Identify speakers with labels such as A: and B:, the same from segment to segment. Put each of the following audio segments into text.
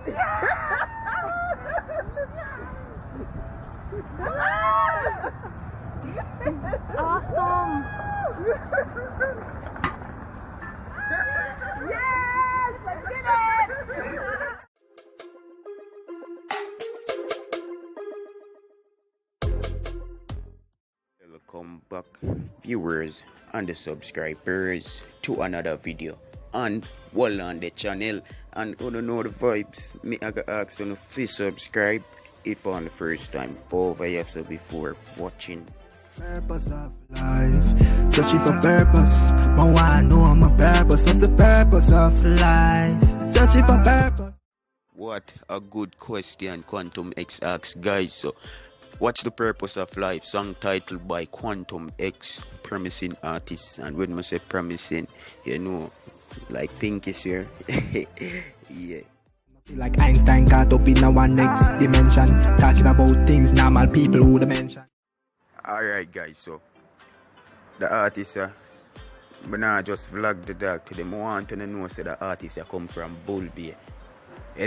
A: Awesome. Yes, I did it.
B: Welcome back, viewers and the subscribers, to another video on Wull on the channel. And you don't know the vibes, me I got ask you to subscribe if on the first time over here, so before watching.
C: Purpose of life, searching for purpose. My one know my purpose. What's the purpose of life? Searching for purpose.
B: What a good question Quantum X asks, guys. So what's the purpose of life? Song titled by Quantum X, promising artist. And when I say promising, you know, like Pink is here. Yeah.
C: Like Einstein got up in a one next dimension, talking about things normal people would mention.
B: Alright guys, so the artist but now just vlog the dog to them. I want to know say the artist come from Bull. You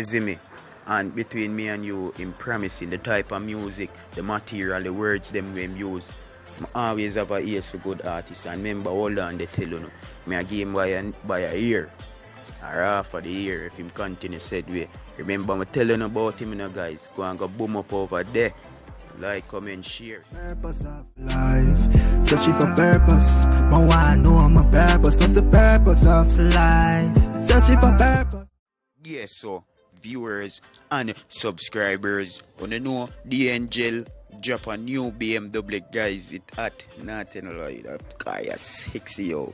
B: see me? And between me and you, in promising the type of music, the material, the words them use, I always have a ears for good artists. And remember, hold on, they tell you, me I give him by a year or half of the year if him continue said way. Remember me telling about him, guys. Go and go boom up over there. Like, comment, share.
C: Purpose of life, searching for purpose. My one know my purpose. What's the purpose of life? Searching for purpose.
B: Yes, so viewers and subscribers, wanna know the Angel drop a new BMW, guys. It at nothing like that car is sexy, yo.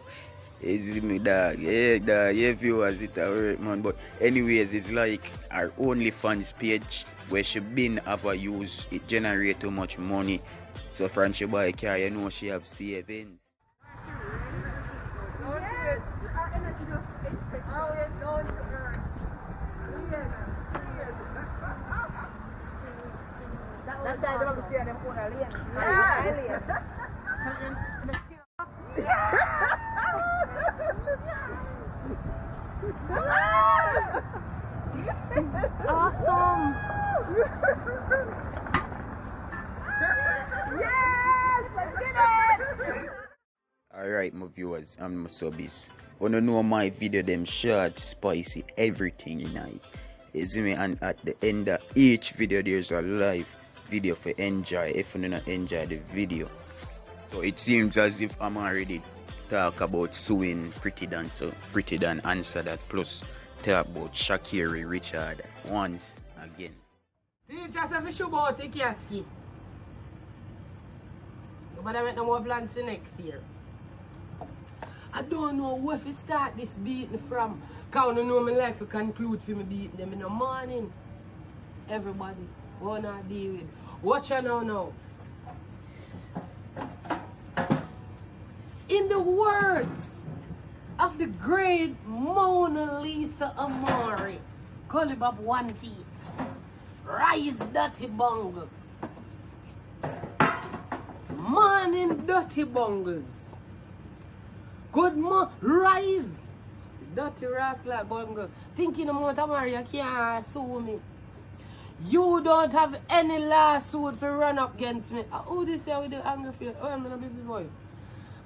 B: Is me dog, yeah, dog, yeah, viewers, it alright, man. But anyways, it's like our OnlyFans page where she been ever use. It generate too much money, so from she buy a car, you know she have savings.
A: That's why I don't understand them phone alien. Awesome. Yes, I did it.
B: Alright, my viewers and my subbies, wanna know my video them short, spicy, everything in it. You see me? And at the end of each video there's a live video for enjoy if you do not enjoy the video. So it seems as if Amari did talk about suing Pretti Don, so Pretti Don answer that, plus talk about Sha'Carri Richard once again.
D: You just have a show about the Kiaski. But I make no more plans for next year. I don't know where to start this beating from. Cause I know my life to conclude for me beating them in the morning. Everybody, wanna deal with. Watch her now. In the words of the great Mona Lisa Amari, Colibab one teeth, rise dirty bungle. Morning dirty bungles. Good morning, rise. Dirty rascal bungle. Thinking about Amari, you can't sue me. You don't have any lawsuit for run up against me. Oh, this year with the anger feel. Oh, I'm not a busy boy.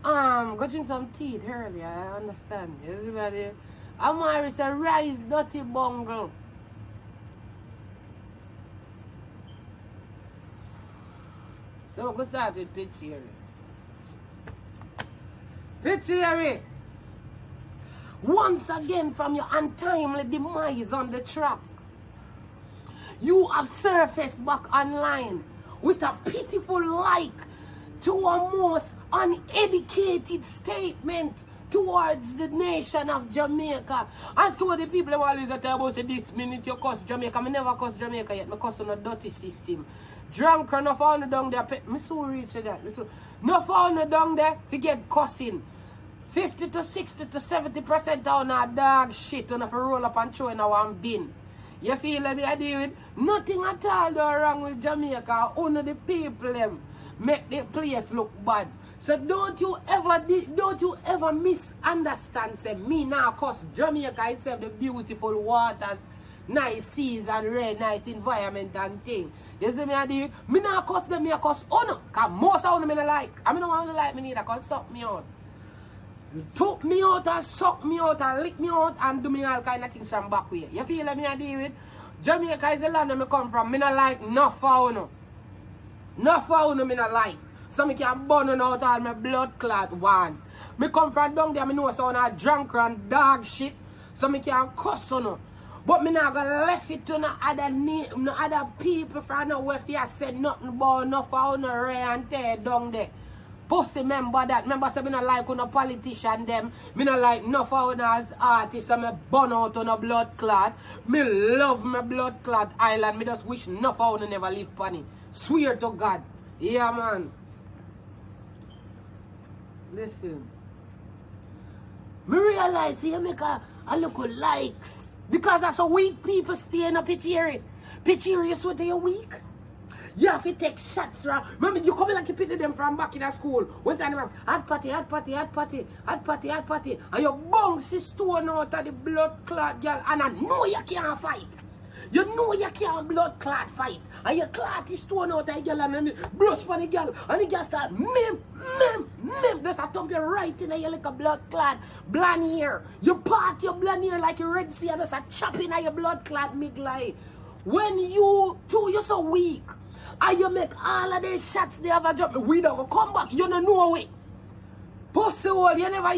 D: Go drink some tea earlier, I understand. You see what I mean? Amari said, rise dirty bungle. So I'm going to start with Pitchy. Pitchy! Once again from your untimely demise on the track, you have surfaced back online with a pitiful like to a most uneducated statement towards the nation of Jamaica. As to the people who always talk about say this minute you cuss Jamaica. I never cuss Jamaica yet. I cuss on a dirty system. Drunk or no found down there. I so reach that. No found down there to get cussing. 50 to 60 to 70% on our dog shit on if you roll up and throw in our bin. You feel like I deal with nothing at all wrong with Jamaica. Only the people them make the place look bad. So don't you ever misunderstand say me now cause Jamaica itself the beautiful waters nice seas and red, nice environment and thing. You see me I do it? Me not cuss them, me a cuss uno. Cause most of them me not like. I mean, no one like me neither, cause suck me out. Took me out and suck me out and lick me out and do me all kind of things from back way. You feel me I deal with? Jamaica is the land where me come from. Me not like enough for uno. Enough for uno me not like. So me can burn out all my blood clot one. Me come from down there, me know so a drunk and dog shit. So me can cuss uno. But me not gonna left it to no other people from nowhere if you said nothing about enough for uno Ray and tear down there. Pussy remember that. Remember say me not like no politician them. Me not like enough for uno as artists. So me burn out on a blood clot. Me love my blood clot island. Me just wish enough for uno never live on it. Swear to God. Yeah man. Listen. Me realize you make a look of likes. Because that's how weak people stay in a pitchery. Pitchery is what they are weak. You have to take shots, right? Remember, you come like you pity them from back in the school. One time it was hot party, hot party, hot party, hot party, hot party. And your bounce is stone out of the blood clot, girl. And I know you can't fight. You know you can't blood clot fight. And your clot is stone out of the girl and then brush for the girl. And the girl start mim. There's a thump you right in your like a blood clot blonde hair. You part your blonde hair like a red sea and there's a chop in your blood clot migly. When you two, you're so weak. And you make all of these shots they have a drop. We don't come back. You don't know it. Pussy hole, you never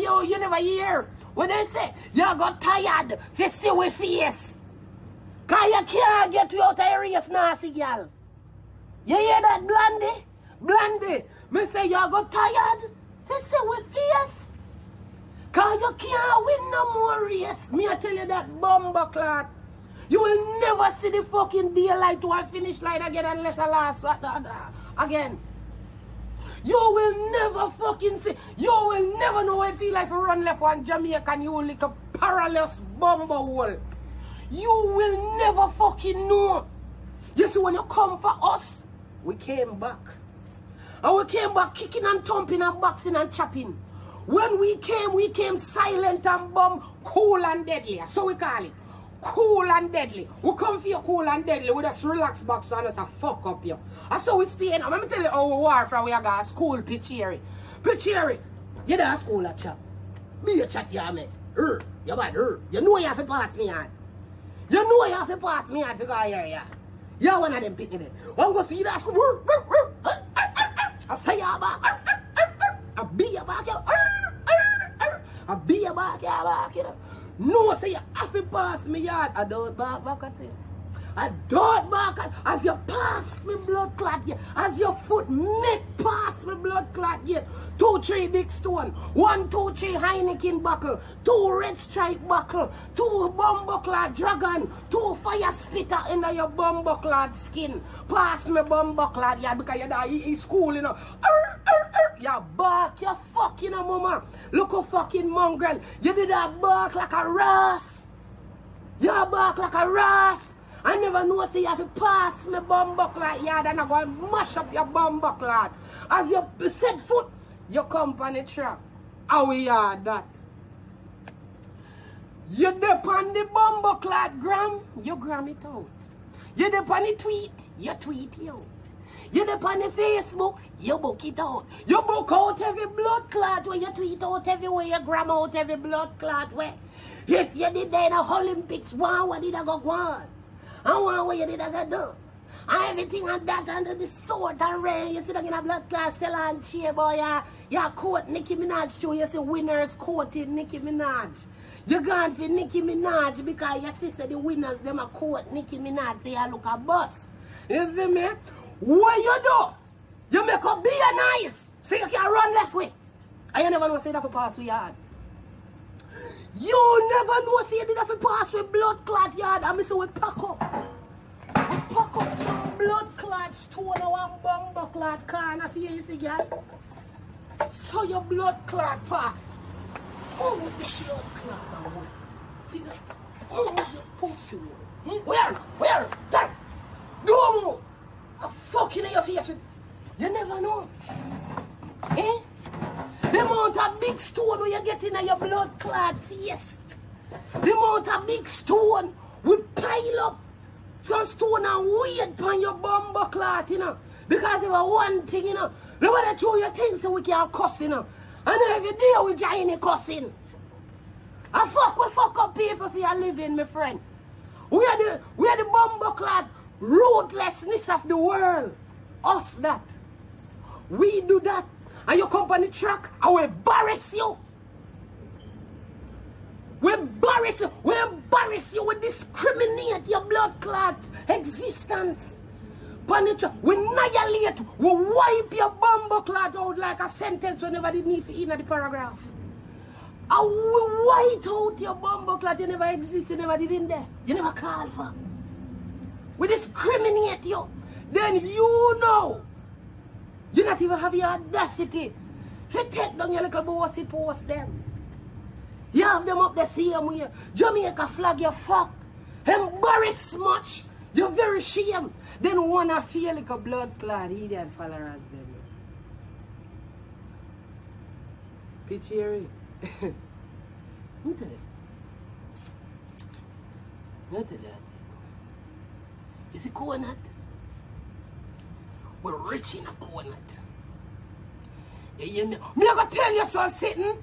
D: hear. When they say you got tired, you see with face. Cause you can't get you out of your race, nasty girl. You hear that, Blondie? Blondie, me say you got tired? You say with face. Cause you can't win no more race. Me I tell you that, bumper clot. You will never see the fucking daylight or finish line again unless I last again. You will never fucking see. You will never know what it feel like to run left one Jamaican. You will like a perilous bumper hole. You will never fucking know. You see, when you come for us, we came back. And we came back kicking and thumping and boxing and chopping. When we came silent and bomb, cool and deadly. So we call it. Cool and deadly. We come for you cool and deadly. We just relax back so us a fuck up you. And so we stay in. Let me tell you how we war from we got school pitchery. Pitchery. You there school at chat. Be a chat you mate. You bad. You know you have to pass me on. You know you have to pass me on to go here, yeah. You're one of them picking it. I'm going to see you that school. I say you back. I be your back. I be your back. No, say you have to pass me yard. I don't back at you. I don't back at as you pass me blood clot here. As your foot make pass me blood clot here. 2, 3 big stone. 1, 2, 3 Heineken buckle. 2 red stripe buckle. 2 bumbo clot dragon. 2 fire spitter in your bumbo clot skin. Pass me bumbo clot here because you're there in school, you know. You bark, you fucking mama. Look how fucking mongrel. You did that bark like a ras. You bark like a ras. I never know say you have to pass me bumbuckler yard and I go and mash up your bumbuckler. As you set foot, you come on the track. How we are that? You dip on the bumbuckler gram, you gram it out. You dip on the tweet, you tweet it out. You dip on the Facebook, you book it out. You book out every blood clot where you tweet out everywhere, you gram out every blood clot where. If you did that in the Olympics, what did I go on? And what you did I go do? And everything and that under the sword and rain. You see that in a blood class cell and cheer boy. You quote Nicki Minaj too. You see winners quoted Nicki Minaj. You gone for Nicki Minaj because your sister the winners them a quote Nicki Minaj say you look a boss. You see me? What you do? You make a be a nice so you can run left way. And you never know say that for pass we yard. You never know say you did that for pass with blood clot yard. And me say we pack up. We pack up some blood clot stone or one bumbo clot corner for you see girl. So your blood clot pass. Oh, your blood clot and see that? Oh, your pussy. Where? There. Don't move. I'm fucking in your face with. You never know. Eh? The amount of big stone when you get in your blood clot face. The amount of big stone We pile up some stone and weight on your bumbo clot, you know. Because it was one thing, you know. Nobody throw your things so we can cuss, you know. And every day we join cussing. And we fuck up people for your living, my friend. We are the bumbo clot ruthlessness of the world. Us that. We do that. And you come on the track and we embarrass you. We embarrass you. We embarrass you. We discriminate your blood clot existence. We annihilate. We wipe your bumbo clot out like a sentence whenever they need for in the paragraph. And we white out your bumbo clot. You never exist. You never did in there. You never call for. We discriminate you. Then you know. You not even have your audacity. If you take down your little bossy post them. You have them up the same way. Jamaica flag you fuck. Embarrass much. You're very shame. Then wanna feel like a blood clot idiot followers them. Picture. Look at this. Look at that. Is it coconut? We're rich in a coconut. You hear me? Me gonna tell you something sitting.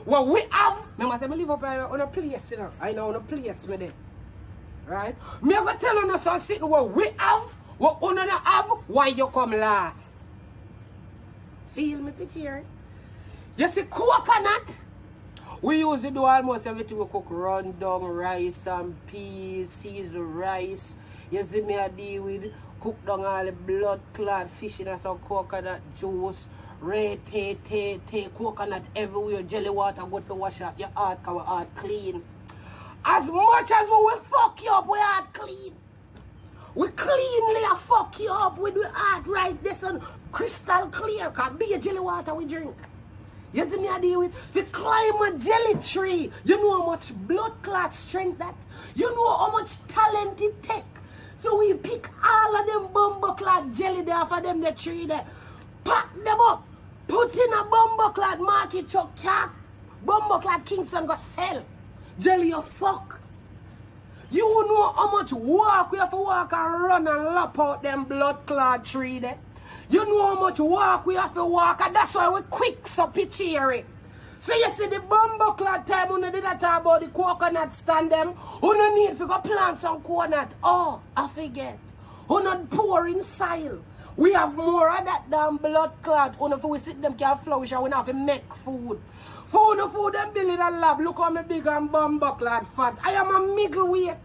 D: What we have, remember I say I live up on a place, you know. I know on a place with it. Right? Me gonna tell you something sitting what we have, what you don't have, why you come last. Feel me picture? You see coconut? We use it do almost everything. We cook rundown rice and peas, seasoned rice. You see me I deal with cook down all the blood clot fish in some coconut juice. Red take coconut everywhere, jelly water good to wash off your heart because our heart clean. As much as we fuck you up, we heart clean. We cleanly fuck you up with the heart right this and crystal clear because be a jelly water we drink. You see me I deal with if you climb a jelly tree, you know how much blood clot strength that. You know how much talent it take. So we pick all of them bumbo clot jelly there for them the tree there. Pack them up. Put in a bumbo clot market truck car. Bumbo clot Kingston go sell. Jelly you fuck. You know how much walk we have to walk and run and lap out them blood clot tree there. You know how much walk we have to walk and that's why we quick so picture. So you see the bumbo clot time when you did that about the coconut stand them. You no need to go plant some coconut. Oh, I forget. You not pour in soil. We have more of that than blood clot. If we sit them can flourish and we have to make food. For no food and build in a lab. Look how me big and bumbo clot fat. I am a middleweight.